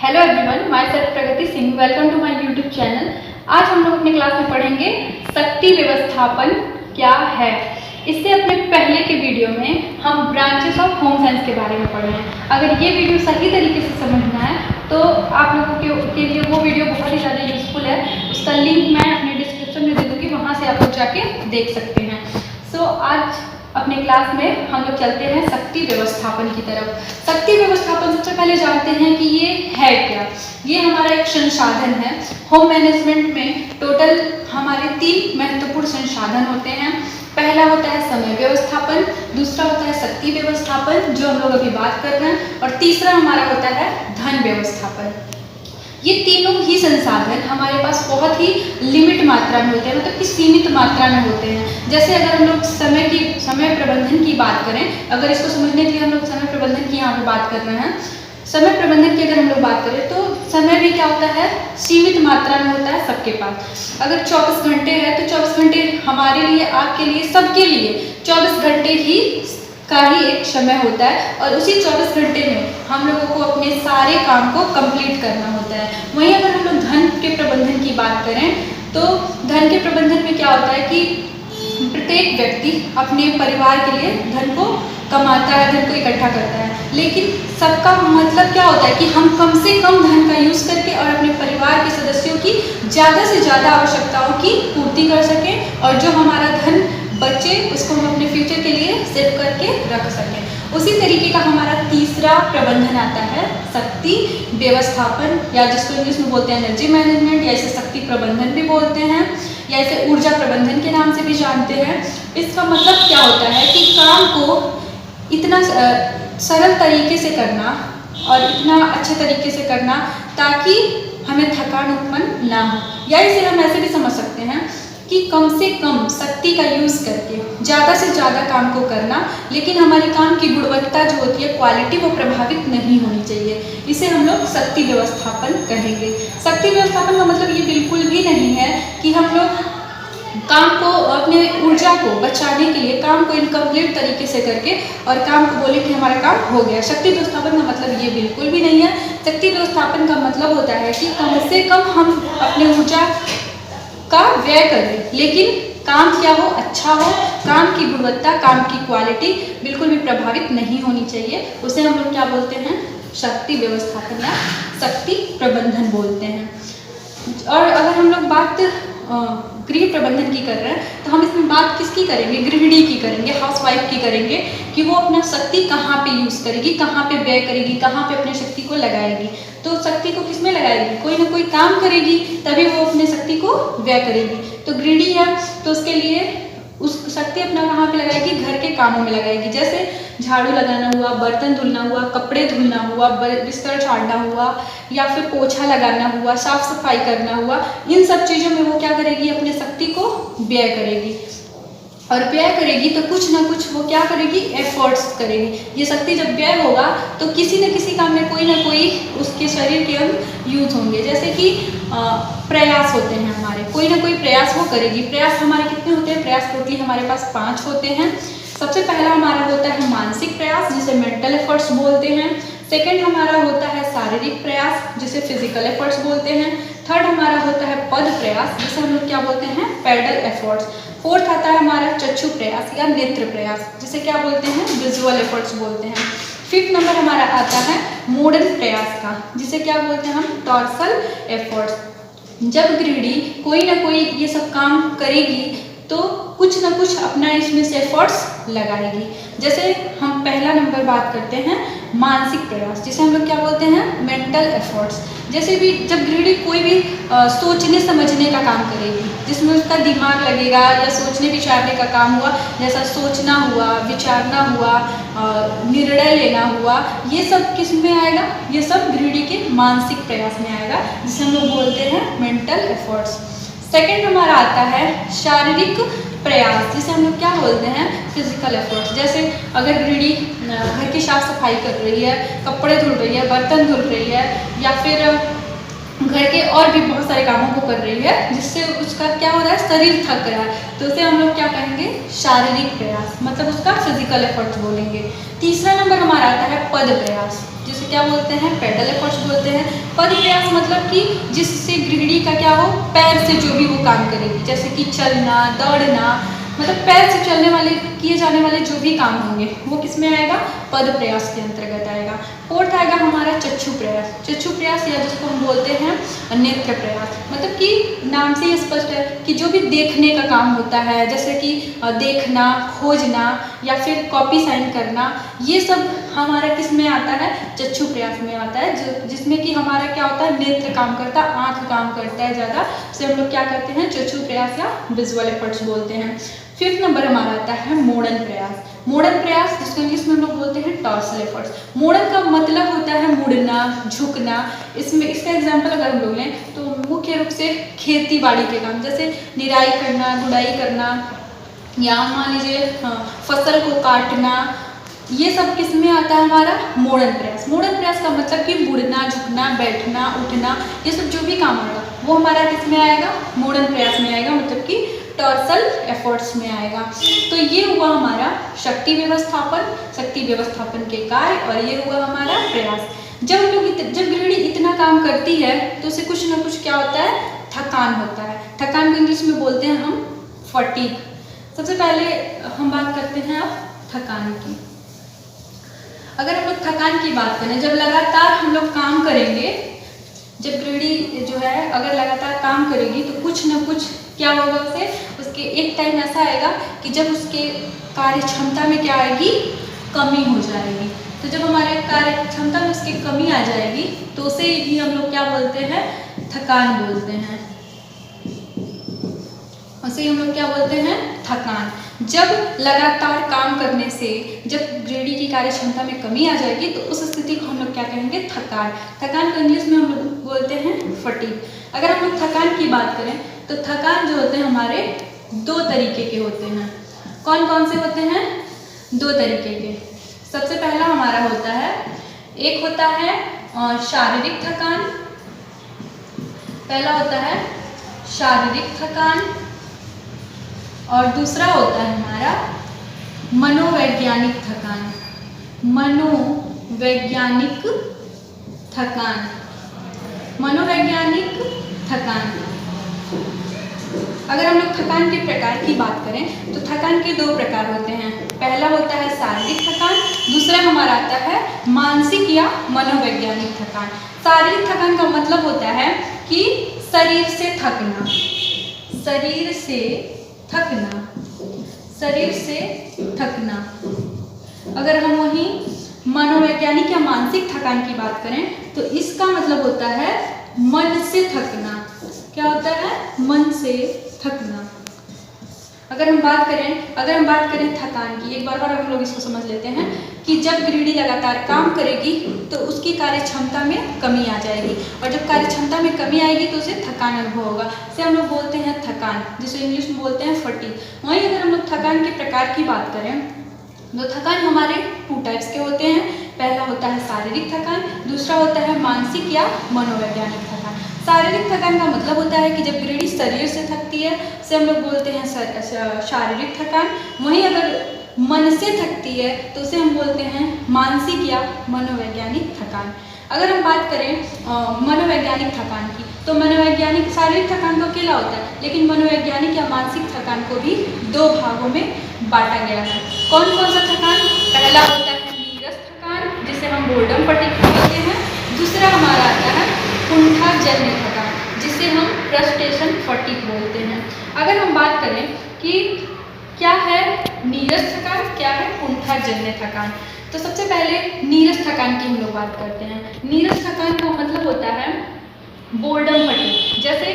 Hello everyone, myself Pragati Singh. Welcome to my YouTube channel. आज हम लोग अपने क्लास में पढ़ेंगे शक्ति व्यवस्थापन क्या है। इससे अपने पहले के वीडियो में हम ब्रांचेस ऑफ होम साइंस के बारे में पढ़े हैं। अगर ये वीडियो सही तरीके से समझना है तो आप लोगों के लिए वो वीडियो बहुत ही ज़्यादा यूजफुल है। उसका लिंक मैं अपने डिस्क्रिप्शन में दे दूँगी, वहाँ से आप लोग जाके देख सकते हैं। सो आज अपने क्लास में हम लोग चलते हैं शक्ति व्यवस्थापन की तरफ। शक्ति व्यवस्थापन सबसे पहले जानते हैं कि ये है क्या। ये हमारा एक संसाधन है। होम मैनेजमेंट में टोटल हमारे 3 महत्वपूर्ण संसाधन होते हैं। पहला होता है समय व्यवस्थापन, दूसरा होता है शक्ति व्यवस्थापन जो हम लोग अभी बात कर रहे हैं, और तीसरा हमारा होता है धन व्यवस्थापन। ये तीनों ही संसाधन हमारे पास बहुत ही लिमिट मात्रा में होते हैं, मतलब कि सीमित मात्रा में होते हैं। जैसे अगर हम लोग समय प्रबंधन की बात करें, अगर इसको समझने के लिए हम लोग समय प्रबंधन की यहाँ पे बात कर रहे हैं। समय प्रबंधन की अगर हम लोग बात करें तो समय भी क्या होता है, सीमित मात्रा में होता है सबके पास। अगर 24 घंटे है तो 24 घंटे हमारे लिए, आपके लिए, सबके लिए 24 घंटे ही का ही एक समय होता है, और उसी 24 घंटे में हम लोगों को अपने सारे काम को कंप्लीट करना होता है। वहीं अगर हम लोग धन के प्रबंधन की बात करें तो धन के प्रबंधन में क्या होता है कि प्रत्येक व्यक्ति अपने परिवार के लिए धन को कमाता है, धन को इकट्ठा करता है, लेकिन सबका मतलब क्या होता है कि हम कम से कम धन का यूज़ करके और अपने परिवार के सदस्यों की ज़्यादा से ज़्यादा आवश्यकताओं की पूर्ति कर सकें, और जो हमारा धन बच्चे उसको हम अपने फ्यूचर के लिए सेव करके रख सकें। उसी तरीके का हमारा तीसरा प्रबंधन आता है शक्ति व्यवस्थापन, या जिसको इंग्लिश में बोलते हैं एनर्जी मैनेजमेंट, या इसे शक्ति प्रबंधन भी बोलते हैं, या इसे ऊर्जा प्रबंधन के नाम से भी जानते हैं। इसका मतलब क्या होता है कि काम को इतना सरल तरीके से करना और इतना अच्छे तरीके से करना ताकि हमें थकान उत्पन्न ना हो, या इसे हम ऐसे भी समझ सकते हैं कि कम से कम शक्ति का यूज़ करके ज़्यादा से ज़्यादा काम को करना, लेकिन हमारे काम की गुणवत्ता जो होती है, क्वालिटी, वो प्रभावित नहीं होनी चाहिए। इसे हम लोग शक्ति व्यवस्थापन कहेंगे। शक्ति व्यवस्थापन का मतलब ये बिल्कुल भी नहीं है कि हम लोग काम को, अपने ऊर्जा को बचाने के लिए काम को इनकम्प्लीट तरीके से करके और काम को बोले कि हमारा काम हो गया। शक्ति व्यवस्थापन का मतलब ये बिल्कुल भी नहीं है। शक्ति व्यवस्थापन का मतलब होता है कि कम से कम हम अपने ऊर्जा का व्यय करें, लेकिन काम क्या हो, अच्छा हो, काम की गुणवत्ता, काम की क्वालिटी बिल्कुल भी प्रभावित नहीं होनी चाहिए। उसे हम लोग क्या बोलते हैं, शक्ति व्यवस्थापन या शक्ति प्रबंधन बोलते हैं। और अगर हम लोग बात गृह प्रबंधन की कर रहे हैं तो हम इसमें बात किसकी करेंगे, गृहिणी की करेंगे, हाउसवाइफ की करेंगे, कि वो अपना शक्ति कहाँ पे यूज़ करेगी, कहाँ पे व्यय करेगी, कहाँ पे अपनी शक्ति को लगाएगी। तो शक्ति को किसमें लगाएगी, कोई ना कोई काम करेगी तभी वो अपने शक्ति को व्यय करेगी। तो गृहिणी है तो उसके लिए उस शक्ति अपना कहाँ पे लगाएगी, घर के कामों में लगाएगी। जैसे झाड़ू लगाना हुआ, बर्तन धुलना हुआ, कपड़े धुलना हुआ, बिस्तर झाड़ना हुआ, या फिर पोछा लगाना हुआ, साफ सफाई करना हुआ, इन सब चीज़ों में वो क्या करेगी, अपने शक्ति को व्यय करेगी। और व्यय करेगी तो कुछ ना कुछ वो क्या करेगी, एफर्ट्स करेगी। ये शक्ति जब व्यय होगा तो किसी न किसी काम में कोई ना कोई उसके शरीर के अंग यूज होंगे। जैसे कि प्रयास होते हैं हमारे, कोई ना कोई प्रयास वो करेगी। प्रयास हमारे कितने होते हैं, प्रयास टोटली हमारे पास 5 होते हैं। सबसे पहला हमारा होता है मानसिक प्रयास, जिसे मेंटल एफर्ट्स बोलते हैं। सेकंड हमारा होता है शारीरिक प्रयास, जिसे फिजिकल एफर्ट्स बोलते हैं। थर्ड हमारा होता है पद प्रयास, जिसे हम लोग क्या बोलते हैं, पैडल एफर्ट्स। फोर्थ आता है हमारा चक्षु प्रयास या नेत्र प्रयास, जिसे क्या बोलते हैं, विजुअल एफर्ट्स बोलते हैं। फिफ्थ नंबर हमारा आता है मोडर्न प्रयास का, जिसे क्या बोलते हैं हम, टॉर्सल एफर्ट्स। जब गृहिणी कोई ना कोई ये सब काम करेगी तो कुछ ना कुछ अपना इसमें से एफर्ट्स लगाएगी। जैसे हम पहला नंबर बात करते हैं मानसिक प्रयास, जिसे हम लोग क्या बोलते हैं, मेंटल एफर्ट्स। जैसे भी जब गृहिणी कोई भी सोचने समझने का काम करेगी, जिसमें उसका दिमाग लगेगा, या सोचने विचारने का काम हुआ, जैसा सोचना हुआ, विचारना हुआ, निर्णय लेना हुआ, ये सब किस में आएगा, ये सब गृहिणी के मानसिक प्रयास में आएगा, जिसे हम लोग बोलते हैं मेंटल एफर्ट्स। सेकंड हमारा आता है शारीरिक प्रयास, जिसे हम लोग क्या बोलते हैं, फिजिकल एफर्ट्स। जैसे अगर गृहिणी घर की साफ सफाई कर रही है, कपड़े धुल रही है, बर्तन धुल रही है, या फिर घर के और भी बहुत सारे कामों को कर रही है, जिससे उसका क्या हो रहा है, शरीर थक रहा है, तो उसे हम लोग क्या कहेंगे, शारीरिक प्रयास, मतलब उसका फिजिकल एफर्ट्स बोलेंगे। तीसरा नंबर हमारा आता है पद प्रयास, जिसे क्या बोलते हैं, पेडल एफर्ट्स बोलते हैं। मतलब कि जिससे गृहिणी का क्या हो, पैर से जो भी वो काम करेगी, जैसे कि चलना, दौड़ना, मतलब पैर से चलने वाले किए जाने वाले जो भी काम होंगे वो किस में आएगा, पद प्रयास के अंतर्गत आएगा। फोर्थ आएगा हमारा चक्षु प्रयास। चक्षु प्रयास या जिसको हम बोलते हैं नेत्र प्रयास, मतलब कि नाम से ही स्पष्ट है कि जो भी देखने का काम होता है, जैसे कि देखना, खोजना या फिर कॉपी साइन करना, ये सब हमारा किस में आता है, चक्षु प्रयास में आता है, जो जिसमें कि हमारा क्या होता है, नेत्र काम करता है, आँख काम करता है ज़्यादा, से हम लोग क्या करते हैं, चक्षु प्रयास या विजुअल एफर्ट्स बोलते हैं। फिफ्थ नंबर हमारा आता है मोड़न प्रयास। मोड़न प्रयास जिसको इंग्लिश में हम लोग बोलते हैं टॉर्सल एफर्ट्स। मोड़न का मतलब होता है मुड़ना, झुकना। इसमें इसका एग्जांपल अगर हम लोग लें तो मुख्य रूप से खेती बाड़ी के काम, जैसे निराई करना, गुड़ाई करना, या मान लीजिए फसल को काटना, ये सब किस में आता है, हमारा मोड़न प्रयास। मोड़न प्रयास का मतलब कि मुड़ना, झुकना, बैठना, उठना, ये सब जो भी काम होगा वो हमारा किस में आएगा, मोड़न प्रयास में आएगा, मतलब कि टॉर्सल एफर्ट्स में आएगा। तो ये हुआ हमारा शक्ति व्यवस्थापन, शक्ति व्यवस्थापन के कार्य, और ये हुआ हमारा प्रयास। जब गृहिणी इतना काम करती है तो उसे कुछ ना कुछ क्या होता है, थकान होता है। थकान को इंग्लिश में बोलते हैं हम फटीग। सबसे पहले हम बात करते हैं अब थकान की। अगर हम लोग थकान की बात करें, जब लगातार हम लोग काम करेंगे, जब गृहिणी जो है अगर लगातार काम करेगी तो कुछ ना कुछ क्या होगा, उसके एक टाइम ऐसा आएगा कि जब उसके कार्य क्षमता में क्या आएगी, कमी हो जाएगी। तो जब हमारे कार्य क्षमता में उसकी कमी आ जाएगी तो उसे भी हम लोग क्या बोलते हैं, थकान बोलते हैं। उसे हम लोग क्या बोलते हैं, थकान। जब लगातार काम करने से जब गृहिणी की कार्य क्षमता में कमी आ जाएगी तो उस स्थिति को हम लोग क्या कहेंगे, थकान। थकान को इंग्लिश में हम लोग बोलते हैं फटीग। अगर हम लोग थकान की बात करें तो थकान जो होते हैं हमारे दो तरीके के होते हैं। कौन कौन से होते हैं, दो तरीके के। सबसे पहला हमारा होता है, एक होता है शारीरिक थकान। पहला होता है शारीरिक थकान, और दूसरा होता है हमारा मनोवैज्ञानिक थकान। मनोवैज्ञानिक थकान, मनोवैज्ञानिक थकान। अगर हम लोग थकान के प्रकार की बात करें तो थकान के दो प्रकार होते हैं। पहला होता है शारीरिक थकान, दूसरा हमारा आता है मानसिक या मनोवैज्ञानिक थकान। शारीरिक थकान का मतलब होता है कि शरीर से थकना, शरीर से थकना, शरीर से थकना। अगर हम वहीं मनोवैज्ञानिक या मानसिक थकान की बात करें तो इसका मतलब होता है मन से थकना। क्या होता है, मन से थकना। अगर हम बात करें थकान की, एक बार हम लोग इसको समझ लेते हैं कि जब गृहिणी लगातार काम करेगी तो उसकी कार्य क्षमता में कमी आ जाएगी, और जब कार्य क्षमता में कमी आएगी तो उसे थकान अनुभव होगा। इसे हम लोग बोलते हैं थकान, जिसे इंग्लिश में बोलते हैं फटीग। वहीं अगर हम लोग थकान के प्रकार की बात करें तो थकान हमारे 2 टाइप्स के होते हैं। पहला होता है शारीरिक थकान, दूसरा होता है मानसिक या मनोवैज्ञानिक थकान। शारीरिक थकान का मतलब होता है कि जब गृहिणी शरीर से थकती है उसे हम लोग बोलते हैं शारीरिक थकान। वहीं अगर मन से थकती है तो उसे हम बोलते हैं मानसिक या मनोवैज्ञानिक थकान। अगर हम बात करें मनोवैज्ञानिक थकान की तो मनोवैज्ञानिक, शारीरिक थकान तो अकेला होता है, लेकिन मनोवैज्ञानिक या मानसिक थकान को भी 2 भागों में बांटा गया है। कौन कौन सा थकान, पहला होता है नीरस थकान जिसे हम बोर्डम फटीग बोलते हैं, दूसरा हमारा आता है कुंठाजन्य थकान जिसे हम फ्रस्ट्रेशन फटीग बोलते हैं। अगर हम बात करें कि क्या है नीरस थकान, क्या है कुंठाजन्य थकान, तो सबसे पहले नीरस थकान की हम लोग बात करते हैं। नीरस थकान का मतलब होता है बोर्डम फटीग। जैसे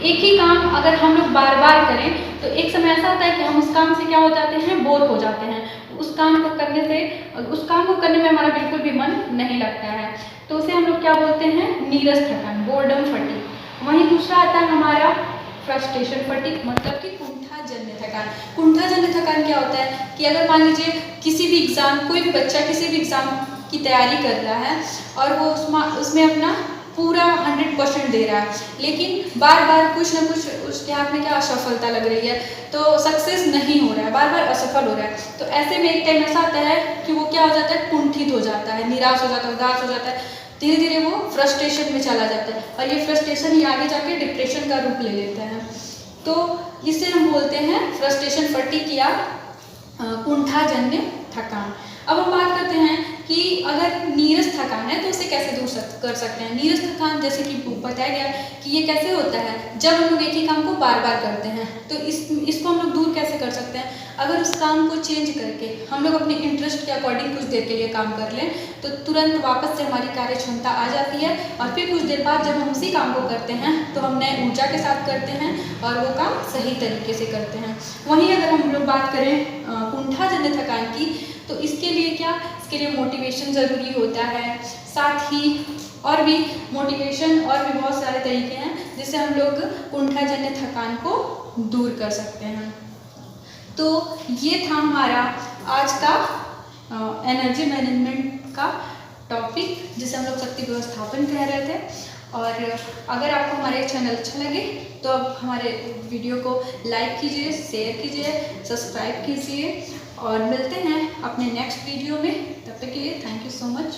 एक ही काम अगर हम लोग बार बार करें तो एक समय ऐसा आता है कि हम उस काम से क्या हो जाते हैं, बोर हो जाते हैं। उस काम को करने में हमारा बिल्कुल भी मन नहीं लगता है, तो उसे हम लोग क्या बोलते हैं, नीरस थकान, बोर्डम फटीग। वहीं दूसरा आता है हमारा फ्रस्ट्रेशन फटीग, मतलब कि कुंठाजन्य थकान। कुंठाजन्य थकान क्या होता है कि अगर मान लीजिए किसी भी एग्ज़ाम, कोई भी बच्चा किसी भी एग्ज़ाम की तैयारी कर रहा है और वो उसमें अपना पूरा 100% दे रहा है, लेकिन बार बार कुछ ना कुछ उसके हाथ में क्या असफलता लग रही है, तो सक्सेस नहीं हो रहा है, बार बार असफल हो रहा है। तो ऐसे में एक टाइम ऐसा आता है कि वो क्या हो जाता है, कुंठित हो जाता है, निराश हो जाता है, उदास हो जाता है। धीरे धीरे वो फ्रस्ट्रेशन में चला जाता है और ये फ्रस्ट्रेशन ही आगे जाके डिप्रेशन का रूप ले लेता है। तो इसे हम बोलते हैं फ्रस्ट्रेशन फटीग या कुंठाजन्य थकान। अब हम बात करते हैं कि अगर नीरस थकान है तो उसे कैसे दूर कर सकते हैं। नीरस थकान जैसे कि बताया गया कि ये कैसे होता है, जब हम लोग एक ही काम को बार बार करते हैं। तो इसको हम लोग दूर कैसे कर सकते हैं? अगर उस काम को चेंज करके हम लोग अपने इंटरेस्ट के अकॉर्डिंग कुछ देर के लिए काम कर लें तो तुरंत वापस से हमारी कार्य क्षमता आ जाती है और फिर कुछ देर बाद जब हम उसी काम को करते हैं तो हम नए ऊर्जा के साथ करते हैं और वो काम सही तरीके से करते हैं। वहीं अगर हम लोग बात करें कुंठाजन्य थकान की, तो इसके लिए क्या, इसके लिए मोटिवेशन ज़रूरी होता है। साथ ही और भी मोटिवेशन और भी बहुत सारे तरीके हैं जिससे हम लोग कुंठाजन्य थकान को दूर कर सकते हैं। तो ये था हमारा आज का एनर्जी मैनेजमेंट का टॉपिक जिसे हम लोग शक्ति व्यवस्थापन कह रहे थे। और अगर आपको हमारे चैनल अच्छा लगे तो आप हमारे वीडियो को लाइक कीजिए, शेयर कीजिए, सब्सक्राइब कीजिए और मिलते हैं अपने नेक्स्ट वीडियो में। तब तक के लिए थैंक यू सो मच।